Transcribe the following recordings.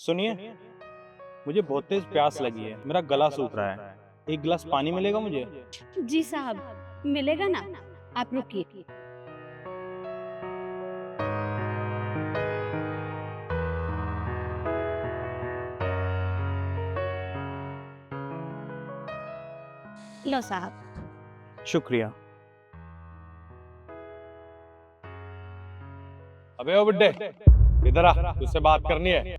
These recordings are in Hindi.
सुनिए, मुझे बहुत तेज प्यास लगी है। मेरा गला सूख रहा है। एक गिलास पानी मिलेगा मुझे? जी साहब, मिलेगा ना। आप रुकिए। लो साहब। शुक्रिया। अबे ओ बुड्ढे, इधर आ, तुझसे बात करनी है।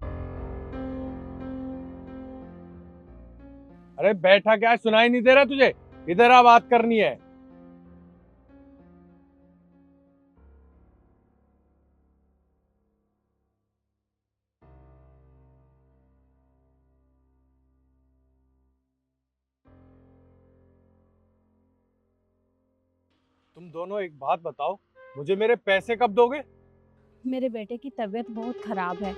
अरे बैठा क्या है, सुनाई नहीं दे रहा तुझे? इधर आ, बात करनी है। तुम दोनों एक बात बताओ, मुझे मेरे पैसे कब दोगे? मेरे बेटे की तबीयत बहुत खराब है।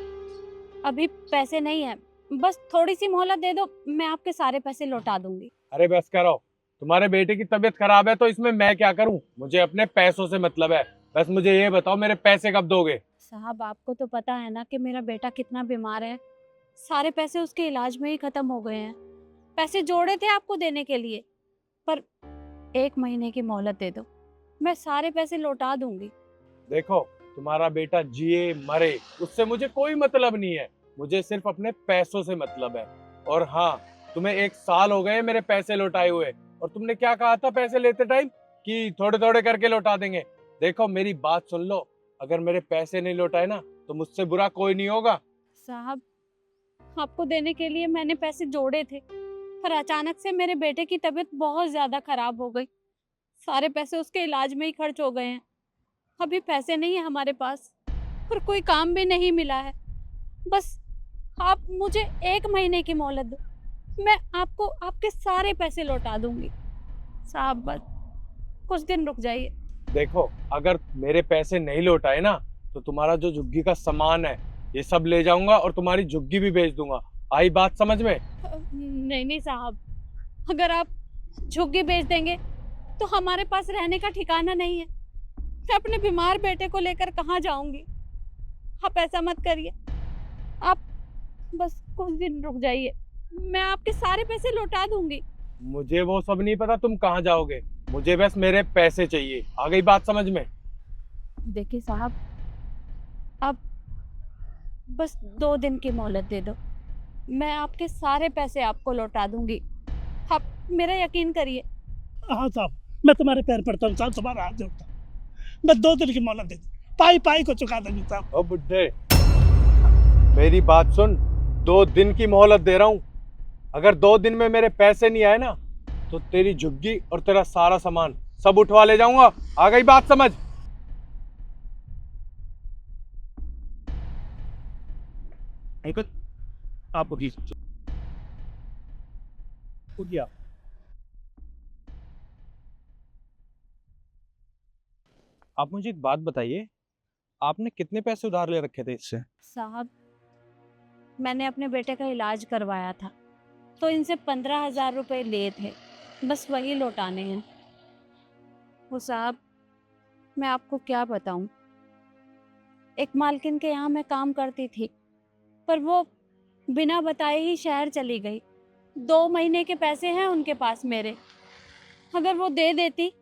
अभी पैसे नहीं है। बस थोड़ी सी मोहलत दे दो, मैं आपके सारे पैसे लौटा दूंगी। अरे बस करो। तुम्हारे बेटे की तबीयत खराब है तो इसमें मैं क्या करूं? मुझे अपने पैसों से मतलब है। बस मुझे ये बताओ, मेरे पैसे कब दोगे? साहब, आपको तो पता है ना कि मेरा बेटा कितना बीमार है। सारे पैसे उसके इलाज में ही खत्म हो गए हैं। पैसे जोड़े थे आपको देने के लिए, पर 1 महीने की मोहलत दे दो, मैं सारे पैसे लौटा दूंगी। देखो, तुम्हारा बेटा जिए मरे उससे मुझे कोई मतलब नहीं है। मुझे सिर्फ अपने पैसों से मतलब है। और हाँ, तुम्हें 1 साल हो गए मेरे पैसे लौटाए हुए। और तुमने क्या कहा था पैसे लेते टाइम? कि थोड़े थोड़े करके लौटा देंगे। देखो मेरी बात सुन लो, अगर मेरे पैसे नहीं लौटाए ना तो मुझसे बुरा कोई नहीं होगा। साहब, आपको देने के लिए मैंने पैसे जोड़े थे, पर अचानक से मेरे बेटे की तबीयत बहुत ज्यादा खराब हो गई। सारे पैसे उसके इलाज में ही खर्च हो गए हैं। अभी पैसे नहीं है हमारे पास, और कोई काम भी नहीं मिला है। बस आप मुझे 1 महीने की मोहलत दो, मैं आपको आपके सारे पैसे लौटा दूंगी। साहब, बस कुछ दिन रुक जाइए। देखो, अगर मेरे पैसे नहीं लौटाए ना तो तुम्हारा जो झुग्गी का सामान है ये सब ले जाऊंगा और तुम्हारी झुग्गी भी बेच दूंगा। आई बात समझ में? नहीं नहीं साहब, अगर आप झुग्गी बेच देंगे तो हमारे पास रहने का ठिकाना नहीं है। मैं अपने बीमार बेटे को लेकर कहाँ जाऊंगी? आप ऐसा मत करिए। आप बस कुछ दिन रुक जाइए, मैं आपके सारे पैसे लौटा दूंगी। मुझे वो सब नहीं पता तुम कहाँ जाओगे। मुझे बस मेरे पैसे चाहिए। आ गई बात समझ में? देखिए साहब, आप बस 2 दिन की मोहलत दे दो, मैं आपके सारे पैसे आपको लौटा दूंगी। आप मेरा यकीन करिए। हाँ साहब, मैं तुम्हारे पैर पड़ता हूँ साहब, तुम्हारा हाथ जोड़ता हूँ। मैं 2 दिन की मोहलत दे दूँ, पाई पाई को चुका दूंगी साहब। ओ बुड्ढे, मेरी बात सुन। 2 दिन की मोहलत दे रहा हूँ। अगर 2 दिन में मेरे पैसे नहीं आए ना तो तेरी झुग्गी और तेरा सारा सामान सब उठवा ले जाऊंगा। आ गई बात समझ? अंकल, आप उठिए। उठिए आप। आप मुझे एक बात बताइए, आपने कितने पैसे उधार ले रखे थे इससे? साहब, मैंने अपने बेटे का इलाज करवाया था, तो इनसे 15,000 रुपए लिए थे, बस वही लौटाने हैं। वो साहब, मैं आपको क्या बताऊं, एक मालकिन के यहाँ मैं काम करती थी, पर वो बिना बताए ही शहर चली गई। 2 महीने के पैसे हैं उनके पास मेरे। अगर वो दे देती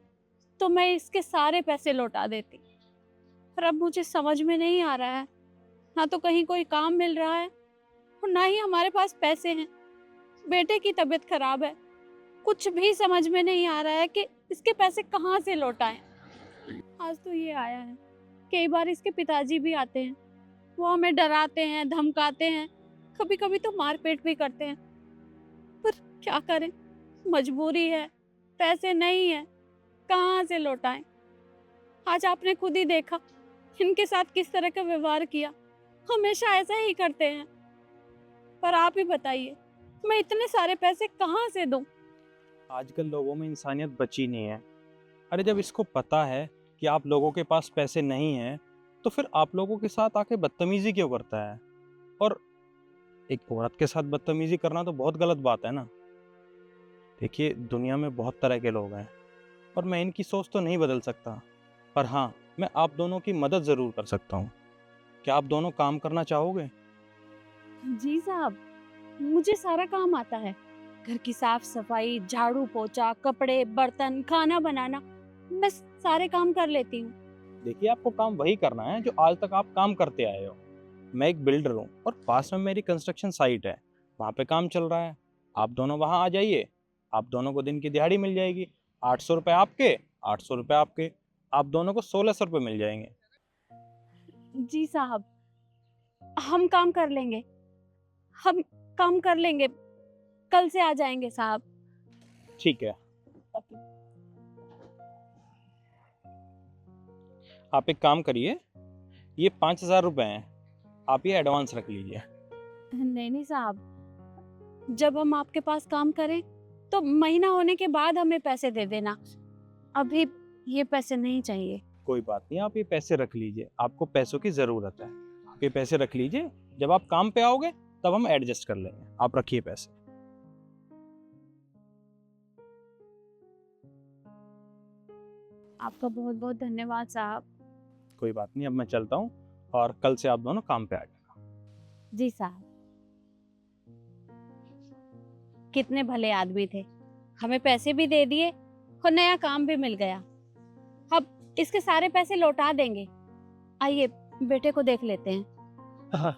तो मैं इसके सारे पैसे लौटा देती, पर अब मुझे समझ में नहीं आ रहा है। ना तो कहीं कोई काम मिल रहा है, और ना ही हमारे पास पैसे हैं। बेटे की तबीयत खराब है, कुछ भी समझ में नहीं आ रहा है कि इसके पैसे कहाँ से लौटाएं। आज तो ये आया है, कई बार इसके पिताजी भी आते हैं, वो हमें डराते हैं, धमकाते हैं, कभी कभी तो मारपीट भी करते हैं। पर क्या करें, मजबूरी है, पैसे नहीं है, कहाँ से लौटाएं। आज आपने खुद ही देखा इनके साथ किस तरह का व्यवहार किया। हमेशा ऐसा ही करते हैं। पर आप ही बताइए, मैं इतने सारे पैसे कहाँ से दूं? आजकल लोगों में इंसानियत बची नहीं है। अरे जब इसको पता है कि आप लोगों के पास पैसे नहीं हैं तो फिर आप लोगों के साथ आके बदतमीजी क्यों करता है? और एक औरत के साथ बदतमीजी करना तो बहुत गलत बात है ना। देखिए, दुनिया में बहुत तरह के लोग हैं और मैं इनकी सोच तो नहीं बदल सकता, पर हाँ, मैं आप दोनों की मदद ज़रूर कर सकता हूँ। क्या आप दोनों काम करना चाहोगे? जी साहब, मुझे सारा काम आता है। घर की साफ सफाई, झाड़ू पोछा, कपड़े, बर्तन, खाना बनाना, मैं सारे काम कर लेती हूँ। देखिए, आपको काम वही करना है जो आज तक आप काम करते आए हो। मैं एक बिल्डर हूँ और पास में मेरी कंस्ट्रक्शन साइट है, वहाँ पे काम चल रहा है। आप दोनों वहाँ आ जाइए, आप दोनों को दिन की दिहाड़ी मिल जाएगी। 800 रुपये आपके, 800 रुपये आपके, आप दोनों को 1600 रुपये मिल जाएंगे। जी साहब, हम काम कर लेंगे। हम काम कर लेंगे। कल से आ जाएंगे साहब। ठीक है, आप एक काम करिए, ये 5000 रुपये हैं, आप ये एडवांस रख लीजिए। नहीं नहीं साहब, जब हम आपके पास काम करें तो महीना होने के बाद हमें पैसे दे देना। अभी ये पैसे नहीं चाहिए। कोई बात नहीं, आप ये पैसे रख लीजिए, आपको पैसों की ज़रूरत है। आप ये पैसे रख लीजिए, जब आप काम पे आओगे तब हम एडजस्ट कर लेंगे। आप रखिए पैसे। आपका बहुत बहुत धन्यवाद साहब। कोई बात नहीं, अब मैं चलता हूँ और कल से आप दोनों काम पे आ जाना। जी साहब, कितने भले आदमी थे, हमें पैसे भी दे दिए और नया काम भी मिल गया। अब इसके सारे पैसे लौटा देंगे। आइए बेटे को देख लेते हैं। हाँ